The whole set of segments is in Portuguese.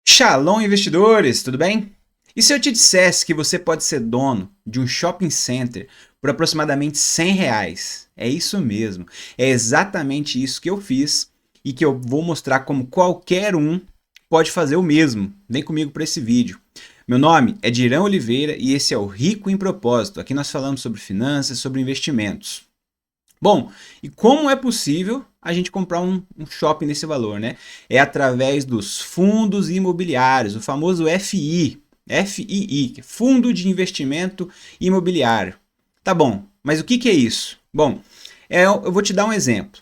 Shalom, investidores, tudo bem? E se eu te dissesse que você pode ser dono de um shopping center por aproximadamente R$ 100? É isso mesmo, é exatamente isso que eu fiz e que eu vou mostrar como qualquer um pode fazer o mesmo. Vem comigo para esse vídeo. Meu nome é Dirão Oliveira e esse é o Rico em Propósito. Aqui nós falamos sobre finanças, sobre investimentos. Bom, e como é possível a gente comprar um shopping nesse valor, né? É através dos fundos imobiliários, o famoso FII, que é Fundo de Investimento Imobiliário. Tá bom, mas o que é isso? Bom, eu vou te dar um exemplo.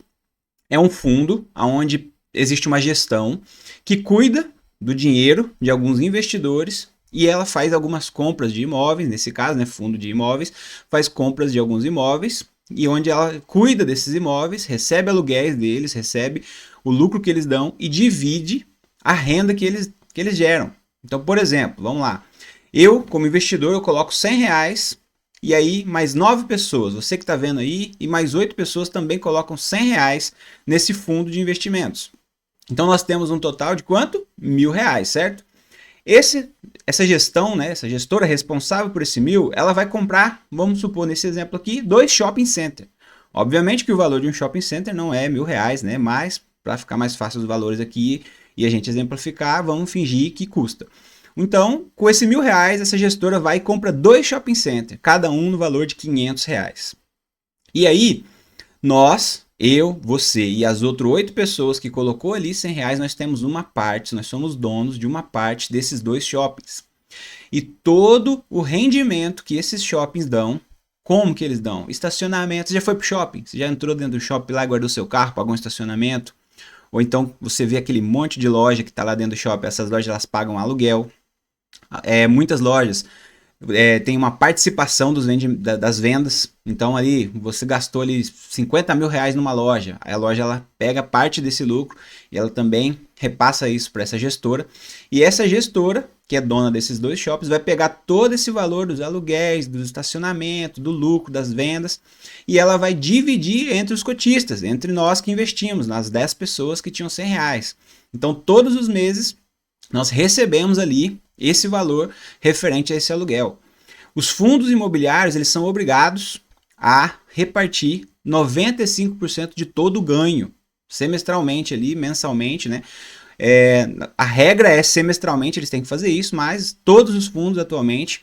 É um fundo onde existe uma gestão que cuida do dinheiro de alguns investidores e ela faz algumas compras de imóveis, nesse caso, né, fundo de imóveis, faz compras de alguns imóveis e onde ela cuida desses imóveis, recebe aluguéis deles, recebe o lucro que eles dão e divide a renda que eles geram. Então, por exemplo, vamos lá. Eu, como investidor, eu coloco R$ 100 e aí mais 9 pessoas, você que está vendo aí, e mais 8 pessoas também colocam R$ 100 nesse fundo de investimentos. Então nós temos um total de quanto? R$ 1.000, certo? Essa gestão, né, essa gestora responsável por esse 1.000, ela vai comprar, vamos supor nesse exemplo aqui, 2 shopping center. Obviamente que o valor de um shopping center não é R$ 1.000, né? Mas para ficar mais fácil os valores aqui e a gente exemplificar, vamos fingir que custa. Então, com esse R$ 1.000, essa gestora vai e compra 2 shopping center, cada um no valor de R$ 500. E aí, você e as outras 8 pessoas que colocou ali R$ 100, nós temos uma parte, nós somos donos de uma parte desses 2 shoppings. E todo o rendimento que esses shoppings dão, como que eles dão? Estacionamento. Você já foi pro shopping? Você já entrou dentro do shopping lá e guardou seu carro, pagou um estacionamento? Ou então você vê aquele monte de loja que está lá dentro do shopping, essas lojas elas pagam aluguel. Muitas lojas tem uma participação das vendas. Então ali você gastou ali R$ 50.000 numa loja. Aí a loja ela pega parte desse lucro e ela também repassa isso para essa gestora. E essa gestora, que é dona desses 2 shoppings, vai pegar todo esse valor dos aluguéis, do estacionamento, do lucro, das vendas, e ela vai dividir entre os cotistas, entre nós que investimos, nas 10 pessoas que tinham R$ 100. Então todos os meses nós recebemos ali esse valor referente a esse aluguel. Os fundos imobiliários eles são obrigados a repartir 95% de todo o ganho, semestralmente ali, mensalmente, né? A regra é semestralmente, eles têm que fazer isso, mas todos os fundos atualmente,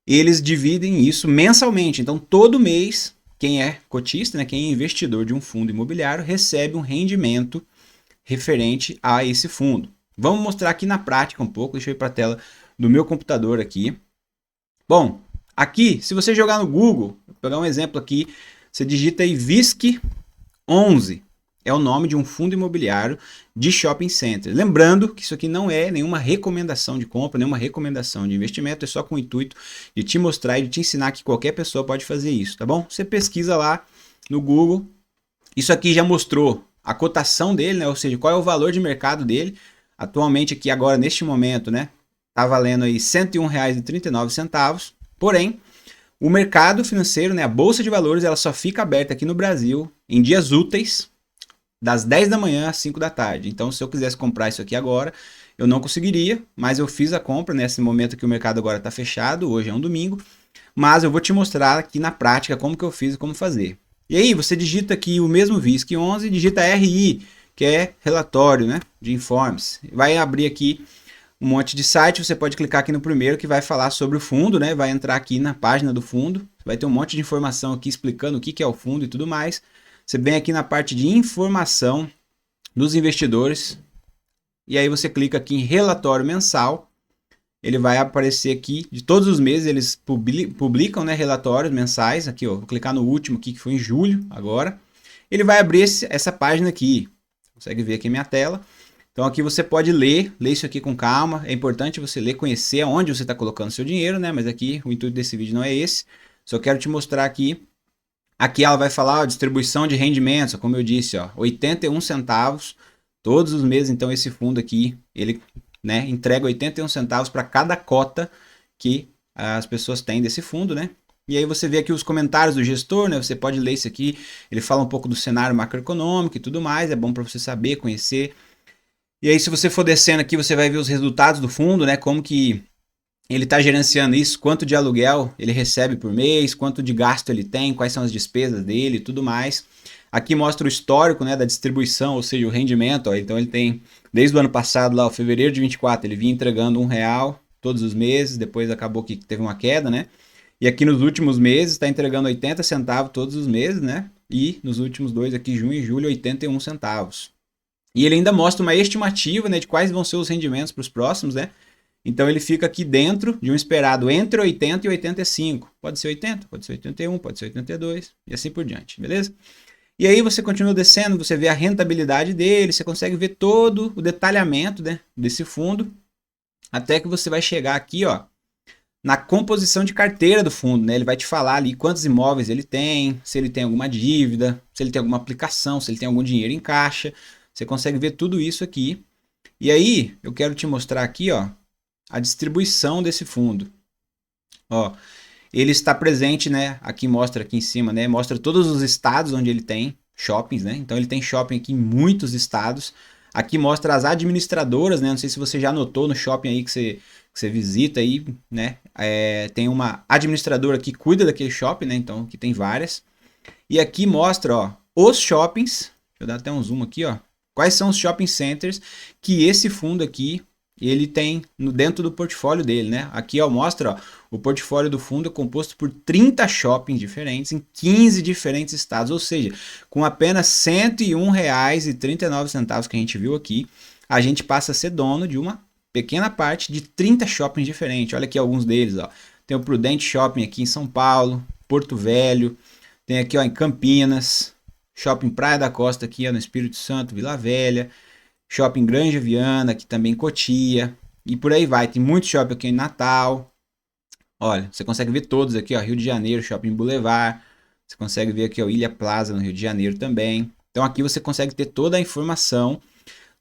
eles dividem isso mensalmente. Então, todo mês, quem é cotista, né, quem é investidor de um fundo imobiliário, recebe um rendimento referente a esse fundo. Vamos mostrar aqui na prática um pouco, deixa eu ir para a tela do meu computador aqui. Bom, aqui, se você jogar no Google, vou pegar um exemplo aqui, você digita aí VISC11, é o nome de um fundo imobiliário de shopping center. Lembrando que isso aqui não é nenhuma recomendação de compra, nenhuma recomendação de investimento, é só com o intuito de te mostrar e de te ensinar que qualquer pessoa pode fazer isso, tá bom? Você pesquisa lá no Google, isso aqui já mostrou a cotação dele, né? Ou seja, qual é o valor de mercado dele. Atualmente aqui agora neste momento, né, tá valendo aí R$ 101,39. Porém, o mercado financeiro, né, a bolsa de valores, ela só fica aberta aqui no Brasil em dias úteis, das 10 da manhã às 5 da tarde. Então, se eu quisesse comprar isso aqui agora, eu não conseguiria, mas eu fiz a compra nesse momento que o mercado agora está fechado, hoje é um domingo, mas eu vou te mostrar aqui na prática como que eu fiz e como fazer. E aí, você digita aqui o mesmo VISC11, digita RI, que é relatório, né, de informes. Vai abrir aqui um monte de site, você pode clicar aqui no primeiro que vai falar sobre o fundo, né? Vai entrar aqui na página do fundo, vai ter um monte de informação aqui explicando o que é o fundo e tudo mais. Você vem aqui na parte de informação dos investidores e aí você clica aqui em relatório mensal. Ele vai aparecer aqui de todos os meses, eles publicam, né, relatórios mensais. Aqui, ó, vou clicar no último aqui que foi em julho agora. Ele vai abrir essa página aqui. Consegue ver aqui a minha tela. Então aqui você pode ler isso aqui com calma. É importante você ler, conhecer aonde você está colocando seu dinheiro, né? Mas aqui o intuito desse vídeo não é esse. Só quero te mostrar aqui. Aqui ela vai falar ó, distribuição de rendimentos, como eu disse, ó, 81 centavos todos os meses. Então esse fundo aqui, ele, né, entrega 81 centavos para cada cota que as pessoas têm desse fundo, né? E aí você vê aqui os comentários do gestor, né? Você pode ler isso aqui. Ele fala um pouco do cenário macroeconômico e tudo mais. É bom para você saber, conhecer. E aí, se você for descendo aqui, você vai ver os resultados do fundo, né? Como que ele está gerenciando isso, quanto de aluguel ele recebe por mês, quanto de gasto ele tem, quais são as despesas dele e tudo mais. Aqui mostra o histórico, né, da distribuição, ou seja, o rendimento. Ó, então ele tem, desde o ano passado, lá, o fevereiro de 24, ele vinha entregando R$ 1 todos os meses, depois acabou que teve uma queda, né? E aqui nos últimos meses está entregando 80 centavos todos os meses, né? E nos últimos dois aqui, junho e julho, 81 centavos. E ele ainda mostra uma estimativa, né, de quais vão ser os rendimentos para os próximos, né? Então ele fica aqui dentro de um esperado entre 80 e 85. Pode ser 80, pode ser 81, pode ser 82 e assim por diante, beleza? E aí você continua descendo, você vê a rentabilidade dele, você consegue ver todo o detalhamento, né, desse fundo, até que você vai chegar aqui, ó, na composição de carteira do fundo, né? Ele vai te falar ali quantos imóveis ele tem, se ele tem alguma dívida, se ele tem alguma aplicação, se ele tem algum dinheiro em caixa. Você consegue ver tudo isso aqui. E aí, eu quero te mostrar aqui, ó, a distribuição desse fundo. Ó, ele está presente, né? Aqui mostra aqui em cima, né? Mostra todos os estados onde ele tem shoppings, né? Então ele tem shopping aqui em muitos estados. Aqui mostra as administradoras, né? Não sei se você já notou no shopping aí que você visita aí, né? Tem uma administradora que cuida daquele shopping, né? Então aqui tem várias. E aqui mostra, ó, os shoppings. Deixa eu dar até um zoom aqui, ó. Quais são os shopping centers que esse fundo aqui ele tem dentro do portfólio dele, né? Aqui, ó, mostra, ó, o portfólio do fundo é composto por 30 shoppings diferentes em 15 diferentes estados, ou seja, com apenas R$ 101,39 que a gente viu aqui, a gente passa a ser dono de uma pequena parte de 30 shoppings diferentes. Olha aqui alguns deles, ó. Tem o Prudente Shopping aqui em São Paulo, Porto Velho, tem aqui, ó, em Campinas, Shopping Praia da Costa aqui, ó, no Espírito Santo, Vila Velha, Shopping Granja Viana, aqui também em Cotia, e por aí vai. Tem muito shopping aqui em Natal. Olha, você consegue ver todos aqui, ó, Rio de Janeiro, Shopping Boulevard. Você consegue ver aqui, ó, Ilha Plaza, no Rio de Janeiro também. Então aqui você consegue ter toda a informação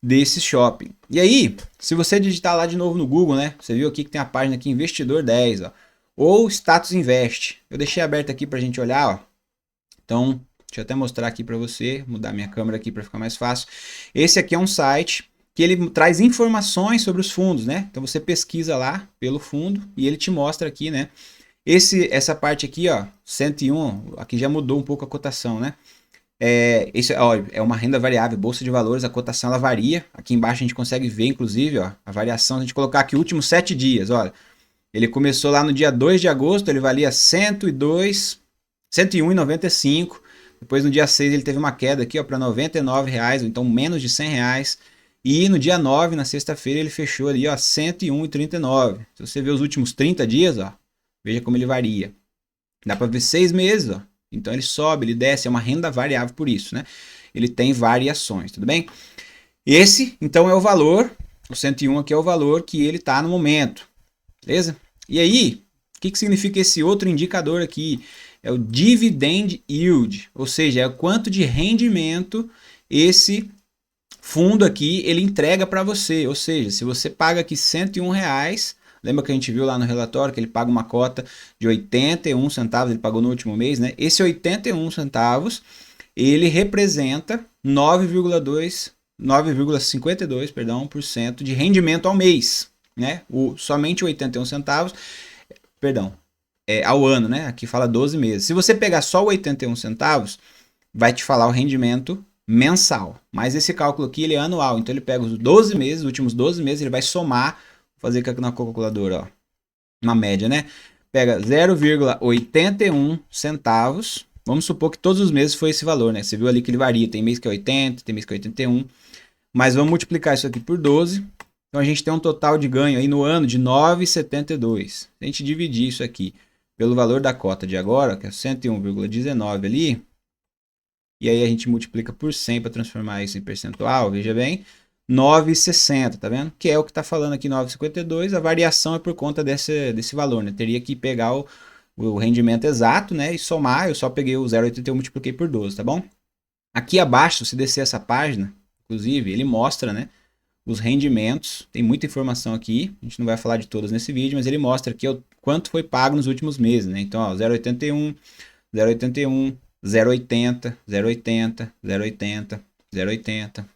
desse shopping. E aí, se você digitar lá de novo no Google, né? Você viu aqui que tem a página aqui Investidor 10, ó, ou Status Invest. Eu deixei aberto aqui pra gente olhar, ó. Então, deixa eu até mostrar aqui para você, mudar minha câmera aqui para ficar mais fácil. Esse aqui é um site que ele traz informações sobre os fundos, né? Então você pesquisa lá pelo fundo e ele te mostra aqui, né? Essa parte aqui, ó, 101, aqui já mudou um pouco a cotação, né? Ó, é uma renda variável, bolsa de valores, a cotação ela varia. Aqui embaixo a gente consegue ver, inclusive, ó, a variação. Se a gente colocar aqui últimos 7 dias, olha. Ele começou lá no dia 2 de agosto, ele valia 101,95. Depois no dia 6 ele teve uma queda aqui para R$ 99,00, ou então menos de R$ 100. E no dia 9, na sexta-feira, ele fechou ali, ó, 101,39. Se você ver os últimos 30 dias, ó, veja como ele varia. Dá para ver 6 meses, ó. Então ele sobe, ele desce, é uma renda variável por isso, né? Ele tem variações, tudo bem? Esse, então, é o valor, o 101 aqui é o valor que ele está no momento, beleza? E aí, o que significa esse outro indicador aqui? É o Dividend Yield, ou seja, é o quanto de rendimento esse fundo aqui ele entrega para você. Ou seja, se você paga aqui R$ 101, lembra que a gente viu lá no relatório que ele paga uma cota de 81 centavos, ele pagou no último mês, né? Esse 81 centavos, ele representa 9,52, perdão, por cento de rendimento ao mês, né? Somente 81 centavos, perdão, ao ano, né? Aqui fala 12 meses. Se você pegar só 81 centavos, vai te falar o rendimento mensal. Mas esse cálculo aqui ele é anual, então ele pega os 12 meses, os últimos 12 meses, ele vai somar, vou fazer aqui na calculadora, ó, uma média, né? Pega 0,81 centavos. Vamos supor que todos os meses foi esse valor, né? Você viu ali que ele varia, tem mês que é 80, tem mês que é 81. Mas vamos multiplicar isso aqui por 12. Então a gente tem um total de ganho aí no ano de 9,72. Se a gente dividir isso aqui pelo valor da cota de agora, que é 101,19 ali, e aí a gente multiplica por 100 para transformar isso em percentual, veja bem, 9,60, tá vendo? Que é o que está falando aqui, 9,52, a variação é por conta desse valor, né? Teria que pegar o rendimento exato, né, e somar, eu só peguei o 0,81 e multipliquei por 12, tá bom? Aqui abaixo, se descer essa página, inclusive, ele mostra, né, os rendimentos, tem muita informação aqui, a gente não vai falar de todas nesse vídeo, mas ele mostra aqui o quanto foi pago nos últimos meses, né? Então, ó, 0,81, 0,81, 0,80, 0,80, 0,80, 0,80,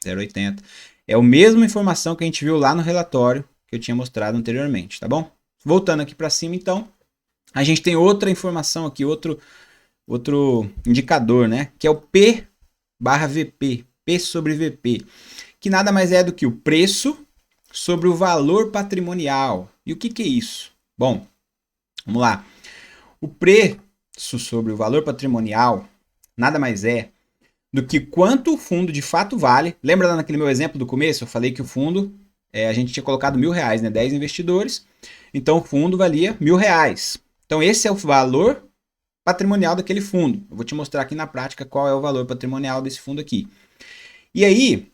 0,80. É a mesma informação que a gente viu lá no relatório que eu tinha mostrado anteriormente, tá bom? Voltando aqui para cima, então, a gente tem outra informação aqui, outro indicador, né? Que é o P barra VP, P sobre VP, que nada mais é do que o preço sobre o valor patrimonial. E o que é isso? Bom, vamos lá. O preço sobre o valor patrimonial nada mais é do que quanto o fundo de fato vale. Lembra lá naquele meu exemplo do começo? Eu falei que o fundo, a gente tinha colocado R$1.000, né? 10 investidores. Então o fundo valia R$1.000. Então esse é o valor patrimonial daquele fundo. Eu vou te mostrar aqui na prática qual é o valor patrimonial desse fundo aqui. E aí,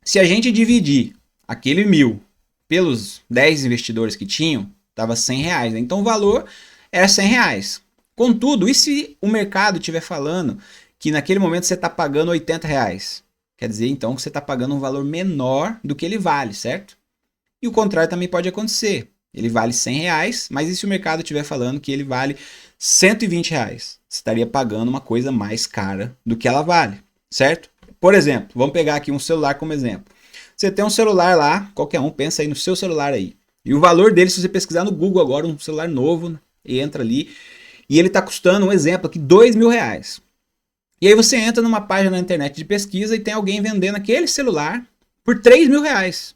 se a gente dividir aquele 1.000 pelos 10 investidores que tinham, dava R$100. Né? Então o valor era R$100. Contudo, e se o mercado estiver falando que naquele momento você está pagando R$80? Quer dizer, então, que você está pagando um valor menor do que ele vale, certo? E o contrário também pode acontecer. Ele vale R$100, mas e se o mercado estiver falando que ele vale R$120? Você estaria pagando uma coisa mais cara do que ela vale, certo? Por exemplo, vamos pegar aqui um celular como exemplo. Você tem um celular lá, qualquer um, pensa aí no seu celular aí. E o valor dele, se você pesquisar no Google agora, um celular novo, entra ali, e ele está custando, um exemplo aqui, R$2.000. E aí você entra numa página na internet de pesquisa e tem alguém vendendo aquele celular por R$3.000.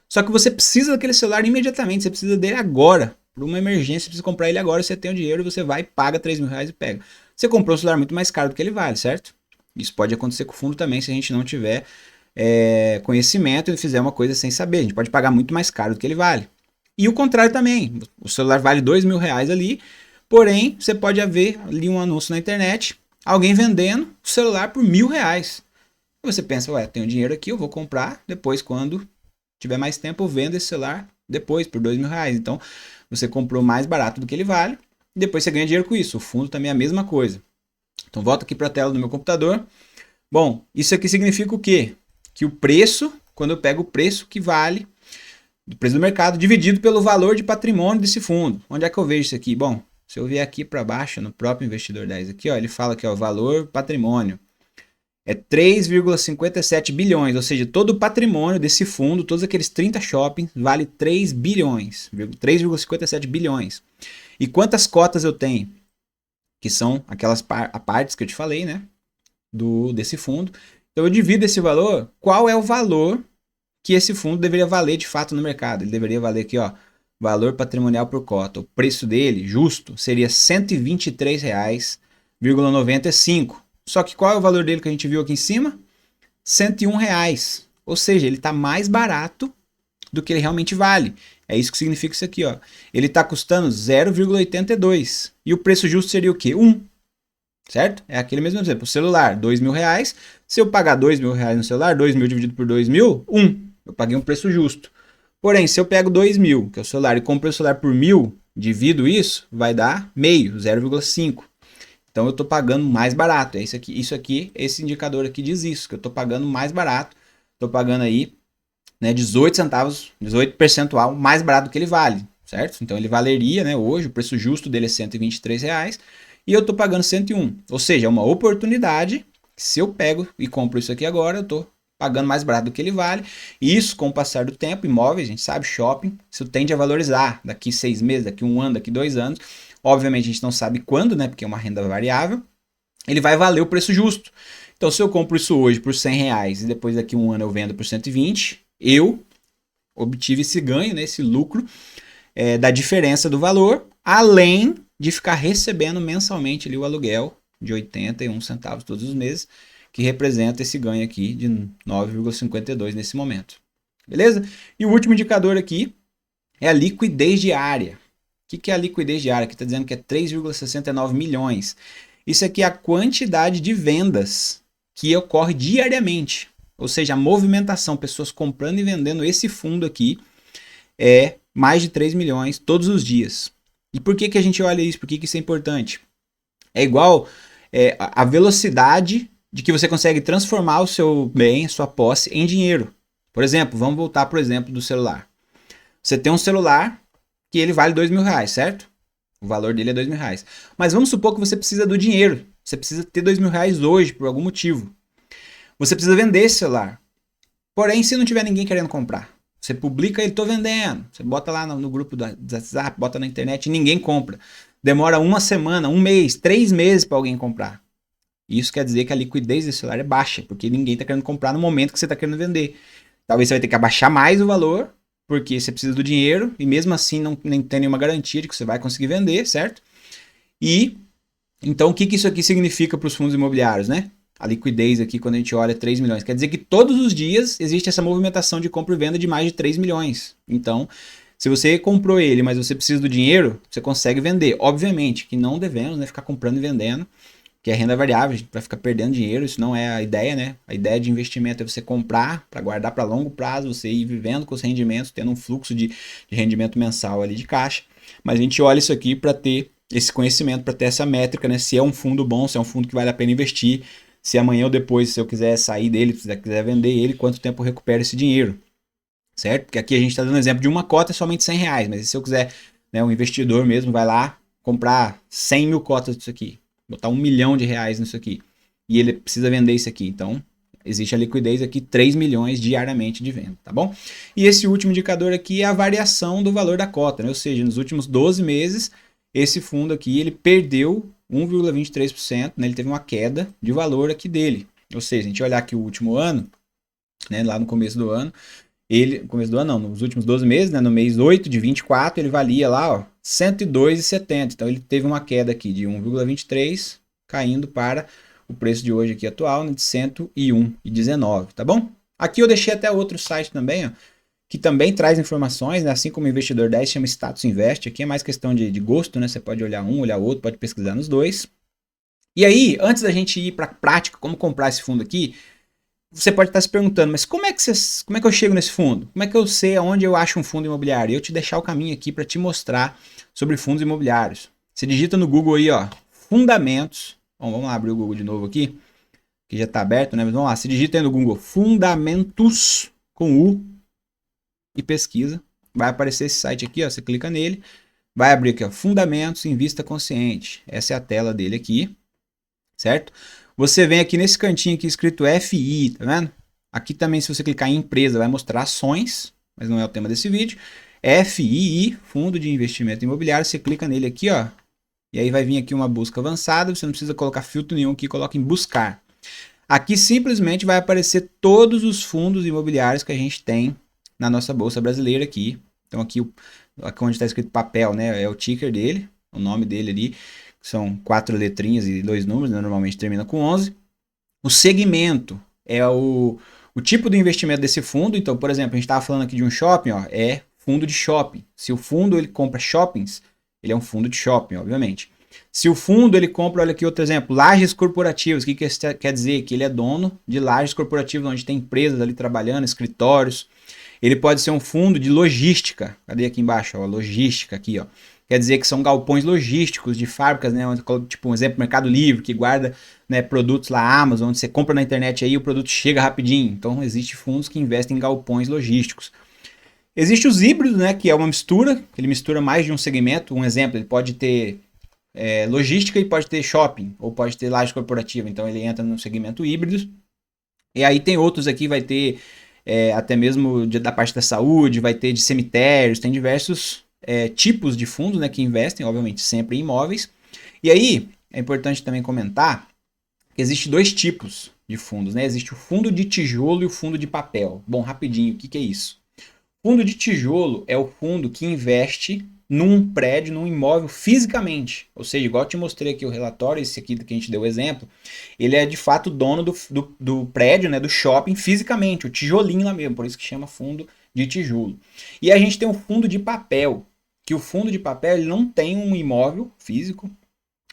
Só que você precisa daquele celular imediatamente, você precisa dele agora. Por uma emergência, você precisa comprar ele agora, você tem o dinheiro, você vai, paga R$3.000 e pega. Você comprou um celular muito mais caro do que ele vale, certo? Isso pode acontecer com o fundo também, se a gente não tiver conhecimento e fizer uma coisa sem saber. A gente pode pagar muito mais caro do que ele vale. E o contrário também. O celular vale R$2.000 ali, porém, você pode ver ali um anúncio na internet, alguém vendendo o celular por R$1.000. E você pensa, ué, tenho dinheiro aqui, eu vou comprar, depois quando tiver mais tempo eu vendo esse celular depois por R$2.000. Então, você comprou mais barato do que ele vale, e depois você ganha dinheiro com isso. O fundo também é a mesma coisa. Então, volta aqui para a tela do meu computador. Bom, isso aqui significa o quê? Que o preço, quando eu pego o preço que vale, do preço do mercado, dividido pelo valor de patrimônio desse fundo. Onde é que eu vejo isso aqui? Bom, se eu vier aqui para baixo, no próprio Investidor 10 aqui, ó, ele fala que o valor patrimônio é 3,57 bilhões, ou seja, todo o patrimônio desse fundo, todos aqueles 30 shoppings, vale 3 bilhões, 3,57 bilhões. E quantas cotas eu tenho? Que são aquelas partes que eu te falei, né? Desse fundo. Então eu divido esse valor, qual é o valor que esse fundo deveria valer de fato no mercado? Ele deveria valer aqui, ó, valor patrimonial por cota. O preço dele, justo, seria R$123,95. Só que qual é o valor dele que a gente viu aqui em cima? R$101. Ou seja, ele está mais barato do que ele realmente vale. É isso que significa isso aqui, ó. Ele está custando 0,82. E o preço justo seria o quê? 1. Certo? É aquele mesmo exemplo. O celular, R$2.000. Se eu pagar R$2.000 no celular, 2.000 dividido por 2.000, 1. Eu paguei um preço justo. Porém, se eu pego 2.000, que é o celular, e compro o celular por 1.000, divido isso, vai dar meio, 0,5. Então eu estou pagando mais barato. É isso aqui, esse indicador aqui diz isso, que eu estou pagando mais barato. Estou pagando aí, né, 18 centavos, 18 percentual mais barato do que ele vale, certo? Então ele valeria, né, hoje, o preço justo dele é R$123, e eu estou pagando 101. Ou seja, é uma oportunidade. Se eu pego e compro isso aqui agora, eu estou pagando mais barato do que ele vale. E isso, com o passar do tempo, imóveis, a gente sabe, shopping, isso tende a valorizar daqui 6 meses, daqui 1 ano, daqui 2 anos. Obviamente a gente não sabe quando, né? Porque é uma renda variável. Ele vai valer o preço justo. Então, se eu compro isso hoje por R$100 e depois daqui 1 ano eu vendo por 120, eu obtive esse ganho, né, esse lucro da diferença do valor, além de ficar recebendo mensalmente ali o aluguel de 81 centavos todos os meses, que representa esse ganho aqui de 9,52 nesse momento. Beleza? E o último indicador aqui é a liquidez diária. O que é a liquidez diária? Aqui está dizendo que é 3,69 milhões. Isso aqui é a quantidade de vendas que ocorre diariamente. Ou seja, a movimentação, pessoas comprando e vendendo esse fundo aqui é mais de 3 milhões todos os dias. E por que a gente olha isso? Por que isso é importante? É igual a velocidade de que você consegue transformar o seu bem, a sua posse, em dinheiro. Por exemplo, vamos voltar para o exemplo do celular. Você tem um celular que ele vale R$2.000, certo? O valor dele é R$2.000. Mas vamos supor que você precisa do dinheiro. Você precisa ter R$2.000 hoje, por algum motivo. Você precisa vender esse celular. Porém, se não tiver ninguém querendo comprar, você publica ele, tô vendendo. Você bota lá no grupo do WhatsApp, bota na internet e ninguém compra. Demora uma semana, um mês, 3 meses para alguém comprar. Isso quer dizer que a liquidez desse celular é baixa, porque ninguém está querendo comprar no momento que você está querendo vender. Talvez você vai ter que abaixar mais o valor, porque você precisa do dinheiro, e mesmo assim não nem tem nenhuma garantia de que você vai conseguir vender, certo? E então o que isso aqui significa para os fundos imobiliários, né? A liquidez aqui, quando a gente olha 3 milhões, quer dizer que todos os dias existe essa movimentação de compra e venda de mais de 3 milhões. Então, se você comprou ele, mas você precisa do dinheiro, você consegue vender. Obviamente que não devemos, né, ficar comprando e vendendo, que é renda variável, a gente vai ficar perdendo dinheiro, isso não é a ideia, né? A ideia de investimento é você comprar para guardar para longo prazo, você ir vivendo com os rendimentos, tendo um fluxo de rendimento mensal ali de caixa. Mas a gente olha isso aqui para ter esse conhecimento, para ter essa métrica, né? Se é um fundo bom, se é um fundo que vale a pena investir, se amanhã ou depois, se eu quiser sair dele, se eu quiser vender ele, quanto tempo eu recupero esse dinheiro, certo? Porque aqui a gente está dando exemplo de uma cota é somente R$100, mas se eu quiser, né, um investidor mesmo vai lá comprar 100 mil cotas disso aqui, botar R$1 milhão nisso aqui, e ele precisa vender isso aqui, então existe a liquidez aqui, 3 milhões diariamente de venda, tá bom? E esse último indicador aqui é a variação do valor da cota, né? Ou seja, nos últimos 12 meses, esse fundo aqui, ele perdeu 1,23%, né? Ele teve uma queda de valor aqui dele. Ou seja, a gente olhar aqui o último ano, né, lá no começo do ano, começo do ano não, nos últimos 12 meses, né, no mês 8 de 24, ele valia lá, ó, 102,70. Então ele teve uma queda aqui de 1,23, caindo para o preço de hoje aqui atual, né, de 101,19, tá bom? Aqui eu deixei até outro site também, ó, que também traz informações, né, assim como o Investidor 10 chama Status Invest. Aqui é mais questão de gosto, né? Você pode olhar um, olhar outro, pode pesquisar nos dois. E aí, antes da gente ir para a prática, como comprar esse fundo aqui, você pode estar se perguntando, mas como é que eu chego nesse fundo? Como é que eu sei aonde eu acho um fundo imobiliário? Eu te deixar o caminho aqui para te mostrar sobre fundos imobiliários. Você digita no Google aí, ó, fundamentos. Bom, vamos lá abrir o Google de novo aqui, que já está aberto, né? Mas vamos lá, você digita aí no Google fundamentos com U e pesquisa. Vai aparecer esse site aqui, ó, você clica nele, vai abrir aqui, ó, fundamentos em vista consciente. Essa é a tela dele aqui, certo? Você vem aqui nesse cantinho aqui escrito FI, tá vendo? Aqui também, se você clicar em empresa, vai mostrar ações, mas não é o tema desse vídeo. FII, Fundo de Investimento Imobiliário, você clica nele aqui, ó, e aí vai vir aqui uma busca avançada, você não precisa colocar filtro nenhum aqui, coloca em buscar. Aqui simplesmente vai aparecer todos os fundos imobiliários que a gente tem na nossa bolsa brasileira aqui. Então aqui onde está escrito papel, né, é o ticker dele, o nome dele ali. São 4 letrinhas e 2 números, né? Normalmente termina com 11. O segmento é o tipo de investimento desse fundo. Então, por exemplo, a gente estava falando aqui de um shopping, ó, é fundo de shopping. Se o fundo ele compra shoppings, ele é um fundo de shopping, obviamente. Se o fundo ele compra, olha aqui outro exemplo, lajes corporativas. O que isso quer dizer? Que ele é dono de lajes corporativas, onde tem empresas ali trabalhando, escritórios. Ele pode ser um fundo de logística. Cadê aqui embaixo? Ó, logística aqui, ó. Quer dizer que são galpões logísticos de fábricas, né? Tipo um exemplo, Mercado Livre, que guarda, né, produtos lá, Amazon, onde você compra na internet aí o produto chega rapidinho. Então, existem fundos que investem em galpões logísticos. Existem os híbridos, né, que é uma mistura, que ele mistura mais de um segmento. Um exemplo, ele pode ter logística e pode ter shopping, ou pode ter laje corporativa. Então, ele entra no segmento híbridos. E aí tem outros aqui, vai ter até mesmo da parte da saúde, vai ter de cemitérios, tem diversos tipos de fundos, né, que investem, obviamente, sempre em imóveis. E aí, é importante também comentar que existe 2 tipos de fundos, né? Existe o fundo de tijolo e o fundo de papel. Bom, rapidinho, o que é isso? Fundo de tijolo é o fundo que investe num prédio, num imóvel fisicamente. Ou seja, igual eu te mostrei aqui o relatório, esse aqui que a gente deu o exemplo, ele é de fato dono do prédio, né, do shopping fisicamente, o tijolinho lá mesmo, por isso que chama fundo de tijolo. E a gente tem um fundo de papel, que o fundo de papel ele não tem um imóvel físico,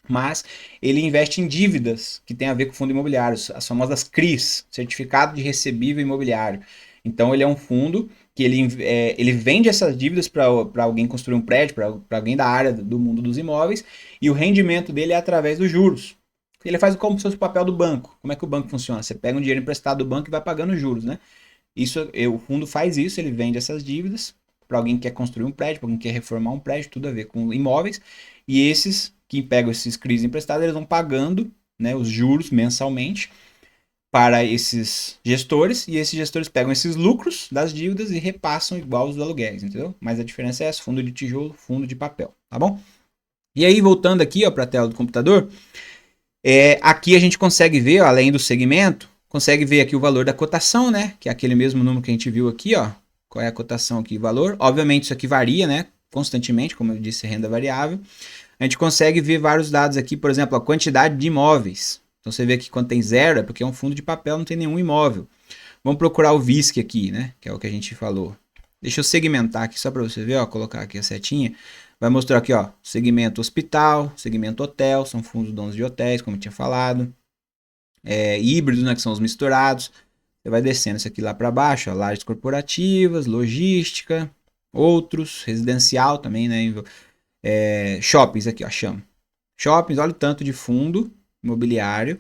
mas ele investe em dívidas que tem a ver com fundo imobiliário, as famosas CRIs, Certificado de Recebível Imobiliário. Então ele é um fundo que ele vende essas dívidas para alguém construir um prédio, para alguém da área do mundo dos imóveis, e o rendimento dele é através dos juros. Ele faz como se fosse o papel do banco. Como é que o banco funciona? Você pega um dinheiro emprestado do banco e vai pagando juros, né? O fundo faz isso, ele vende essas dívidas para alguém que quer construir um prédio, para alguém que quer reformar um prédio, tudo a ver com imóveis, e esses que pegam esses CRIs emprestados, eles vão pagando, né, os juros mensalmente, para esses gestores, e esses gestores pegam esses lucros das dívidas e repassam igual os aluguéis, entendeu? Mas a diferença é essa, fundo de tijolo, fundo de papel, tá bom? E aí, voltando aqui para a tela do computador, aqui a gente consegue ver, ó, além do segmento, consegue ver aqui o valor da cotação, né? Que é aquele mesmo número que a gente viu aqui, ó. Qual é a cotação aqui, o valor? Obviamente isso aqui varia, né? Constantemente, como eu disse, renda variável. A gente consegue ver vários dados aqui, por exemplo, a quantidade de imóveis. Então você vê que quando tem zero é porque é um fundo de papel, não tem nenhum imóvel. Vamos procurar o VISC aqui, né? Que é o que a gente falou. Deixa eu segmentar aqui só para você ver, ó, colocar aqui a setinha. Vai mostrar aqui, ó, segmento hospital, segmento hotel, são fundos donos de hotéis, como eu tinha falado. Híbridos, né, que são os misturados. Você vai descendo isso aqui lá para baixo, ó, lajes corporativas, logística, outros, residencial também, né? Shoppings aqui, ó, chama. Shoppings, olha o tanto de fundo imobiliário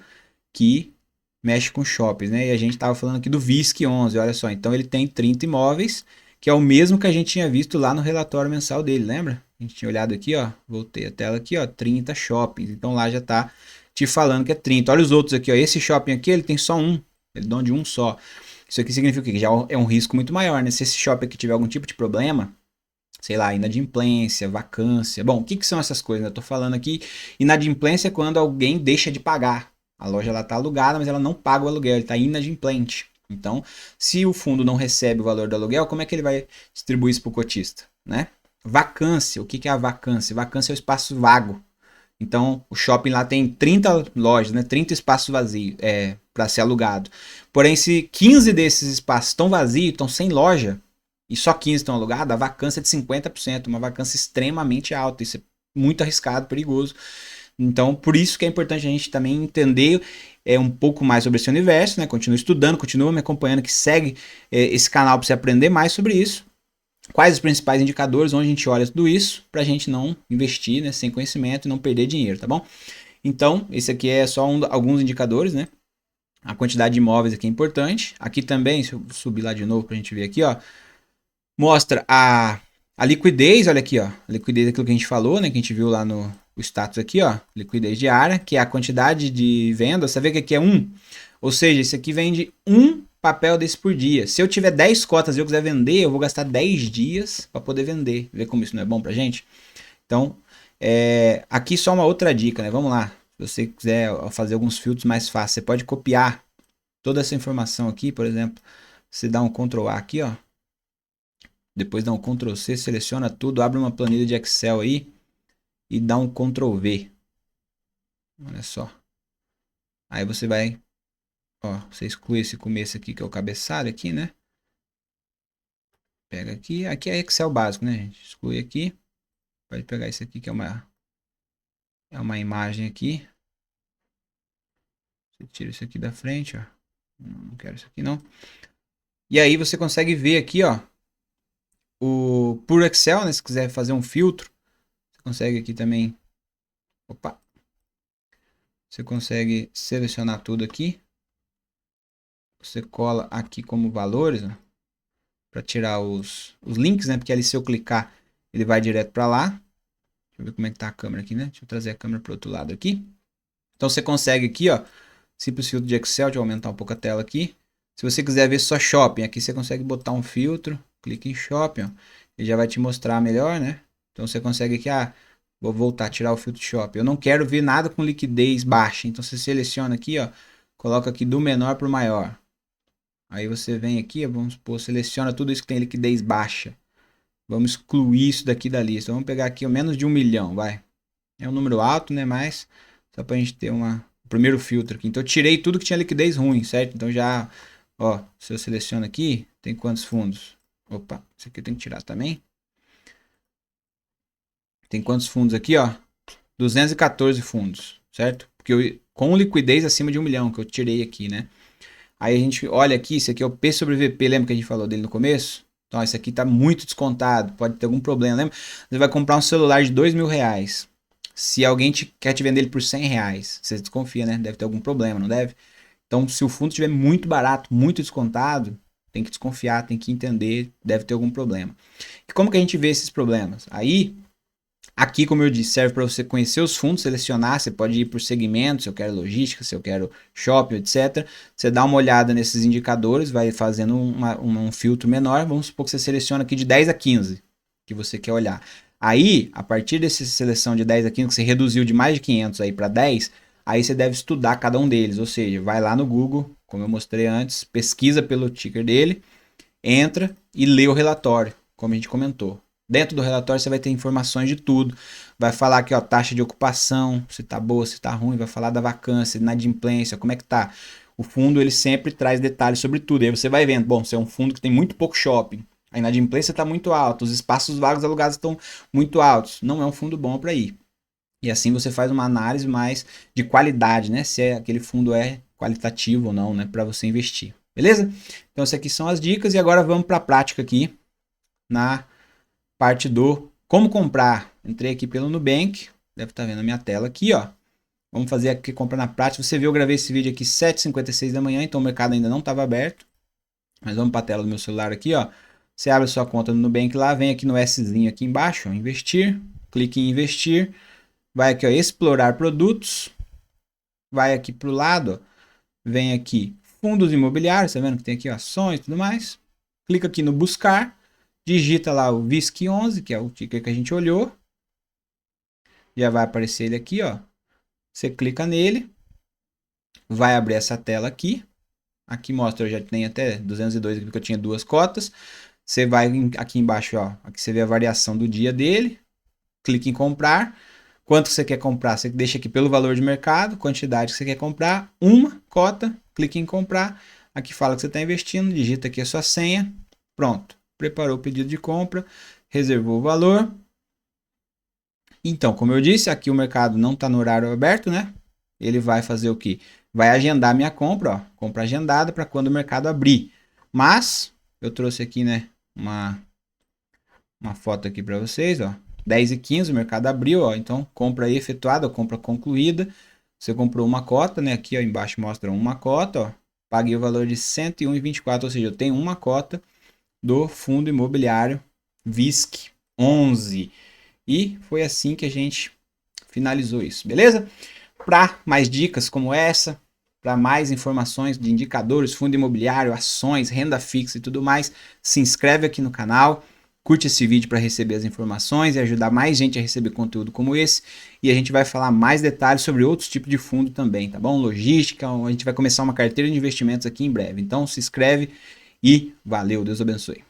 que mexe com shoppings, né? E a gente estava falando aqui do VISC 11, olha só. Então ele tem 30 imóveis, que é o mesmo que a gente tinha visto lá no relatório mensal dele, lembra? A gente tinha olhado aqui, ó, voltei a tela aqui, ó, 30 shoppings. Então lá já tá te falando que é 30. Olha os outros aqui, ó. Esse shopping aqui, ele tem só um. Ele é dono de um só. Isso aqui significa que já é um risco muito maior, né? Se esse shopping aqui tiver algum tipo de problema, sei lá, inadimplência, vacância. Bom, o que são essas coisas? Eu tô falando aqui, inadimplência é quando alguém deixa de pagar. A loja ela tá alugada, mas ela não paga o aluguel, ele tá inadimplente. Então, se o fundo não recebe o valor do aluguel, como é que ele vai distribuir isso para o cotista, né? Vacância, o que é a vacância? Vacância é o espaço vago. Então, o shopping lá tem 30 lojas, né? 30 espaços vazios para ser alugado. Porém, se 15 desses espaços estão vazios, estão sem loja, e só 15 estão alugados, a vacância é de 50%, uma vacância extremamente alta. Isso é muito arriscado, perigoso. Então, por isso que é importante a gente também entender um pouco mais sobre esse universo, né? Continua estudando, continua me acompanhando, que segue esse canal para você aprender mais sobre isso. Quais os principais indicadores, onde a gente olha tudo isso, para a gente não investir, né, sem conhecimento e não perder dinheiro, tá bom? Então, esse aqui é só alguns indicadores, né? A quantidade de imóveis aqui é importante. Aqui também, se eu subir lá de novo para a gente ver aqui, ó, mostra a liquidez, olha aqui, ó, a liquidez daquilo que a gente falou, né, que a gente viu lá no status aqui, ó, liquidez diária, que é a quantidade de venda, você vê que aqui é 1, ou seja, isso aqui vende um papel desse por dia. Se eu tiver 10 cotas e eu quiser vender, eu vou gastar 10 dias para poder vender. Vê como isso não é bom pra gente? Então, aqui só uma outra dica, né, vamos lá, se você quiser fazer alguns filtros mais fáceis, você pode copiar toda essa informação aqui, por exemplo, você dá um Ctrl A aqui, ó, depois dá um Ctrl C, seleciona tudo, abre uma planilha de Excel aí e dá um Ctrl V. Olha só. Aí você vai, ó, você exclui esse começo aqui que é o cabeçalho aqui, né? Pega aqui, aqui é Excel básico, né, gente? Exclui aqui. Pode pegar isso aqui que é uma imagem aqui. Você tira isso aqui da frente, ó. Não quero isso aqui não. E aí você consegue ver aqui, ó, por Excel, né, se quiser fazer um filtro, você consegue aqui também. Opa. Você consegue selecionar tudo aqui. Você cola aqui como valores, para tirar os links, né? Porque ali se eu clicar, ele vai direto para lá. Deixa eu ver como é que tá a câmera aqui, né? Deixa eu trazer a câmera para o outro lado aqui. Então você consegue aqui, ó, simples filtro de Excel, deixa eu aumentar um pouco a tela aqui. Se você quiser ver só shopping, aqui você consegue botar um filtro, clica em shopping, ó, ele já vai te mostrar melhor, né? Então você consegue aqui, vou voltar a tirar o filtro de shopping. Eu não quero ver nada com liquidez baixa, então você seleciona aqui, ó, coloca aqui do menor para o maior. Aí você vem aqui, vamos supor, seleciona tudo isso que tem liquidez baixa. Vamos excluir isso daqui da lista. Vamos pegar aqui o menos de 1 milhão, vai. É um número alto, né? Mas só pra gente ter o primeiro filtro aqui. Então eu tirei tudo que tinha liquidez ruim, certo? Então já, ó, se eu seleciono aqui, tem quantos fundos? Opa, isso aqui eu tenho que tirar também. Tem quantos fundos aqui, ó? 214 fundos, certo? Porque com liquidez acima de 1 milhão, que eu tirei aqui, né? Aí a gente olha aqui, esse aqui é o P sobre VP, lembra que a gente falou dele no começo? Então esse aqui está muito descontado, pode ter algum problema, lembra? Você vai comprar um celular de R$ 2.000. Se alguém quer te vender ele por R$ 100, você desconfia, né? Deve ter algum problema, não deve? Então se o fundo estiver muito barato, muito descontado, tem que desconfiar, tem que entender, deve ter algum problema. E como que a gente vê esses problemas? Aí Aqui, como eu disse, serve para você conhecer os fundos, selecionar, você pode ir por segmento, se eu quero logística, se eu quero shopping, etc. Você dá uma olhada nesses indicadores, vai fazendo um filtro menor, vamos supor que você seleciona aqui de 10 a 15, que você quer olhar. Aí, a partir dessa seleção de 10 a 15, que você reduziu de mais de 500 aí para 10, aí você deve estudar cada um deles, ou seja, vai lá no Google, como eu mostrei antes, pesquisa pelo ticker dele, entra e lê o relatório, como a gente comentou. Dentro do relatório você vai ter informações de tudo. Vai falar aqui, ó, taxa de ocupação, se tá boa, se tá ruim, vai falar da vacância, inadimplência, como é que tá. O fundo ele sempre traz detalhes sobre tudo. E aí você vai vendo, bom, se é um fundo que tem muito pouco shopping, a inadimplência está muito alta, os espaços vagos alugados estão muito altos, não é um fundo bom para ir. E assim você faz uma análise mais de qualidade, né? Se aquele fundo é qualitativo ou não, né? Para você investir. Beleza? Então, essas aqui são as dicas. E agora vamos para a prática aqui na parte do como comprar. Entrei aqui pelo Nubank. Deve estar vendo a minha tela aqui, ó. Vamos fazer aqui comprar na prática. Você viu, eu gravei esse vídeo aqui 7h56 da manhã, então o mercado ainda não estava aberto. Mas vamos para a tela do meu celular aqui, ó. Você abre a sua conta no Nubank lá, vem aqui no Szinho aqui embaixo, ó, investir. Clique em investir. Vai aqui, ó, explorar produtos. Vai aqui para o lado, ó, vem aqui fundos imobiliários, tá vendo que tem aqui ações e tudo mais. Clica aqui no buscar, digita lá o VISC11, que é o ticker que a gente olhou. Já vai aparecer ele aqui, ó. Você clica nele, vai abrir essa tela aqui. Aqui mostra, eu já tenho até 202 aqui, porque eu tinha duas cotas. Você vai aqui embaixo, ó, aqui você vê a variação do dia dele. Clica em comprar. Quanto você quer comprar? Você deixa aqui pelo valor de mercado, quantidade que você quer comprar, uma cota, clique em comprar. Aqui fala que você está investindo, digita aqui a sua senha. Pronto. Preparou o pedido de compra, reservou o valor. Então, como eu disse, aqui o mercado não está no horário aberto, né? Ele vai fazer o quê? Vai agendar minha compra, ó, compra agendada para quando o mercado abrir. Mas, eu trouxe aqui, né, uma foto aqui para vocês, ó. 10h15, o mercado abriu, ó. Então, compra aí efetuada, compra concluída. Você comprou uma cota, né? Aqui, ó, embaixo mostra uma cota, ó. Paguei o valor de 101,24, ou seja, eu tenho uma cota do fundo imobiliário VISC11. E foi assim que a gente finalizou isso, beleza? Para mais dicas como essa, para mais informações de indicadores, fundo imobiliário, ações, renda fixa e tudo mais, se inscreve aqui no canal. Curte esse vídeo para receber as informações e ajudar mais gente a receber conteúdo como esse. E a gente vai falar mais detalhes sobre outros tipos de fundo também, tá bom? Logística, a gente vai começar uma carteira de investimentos aqui em breve. Então se inscreve e valeu, Deus abençoe.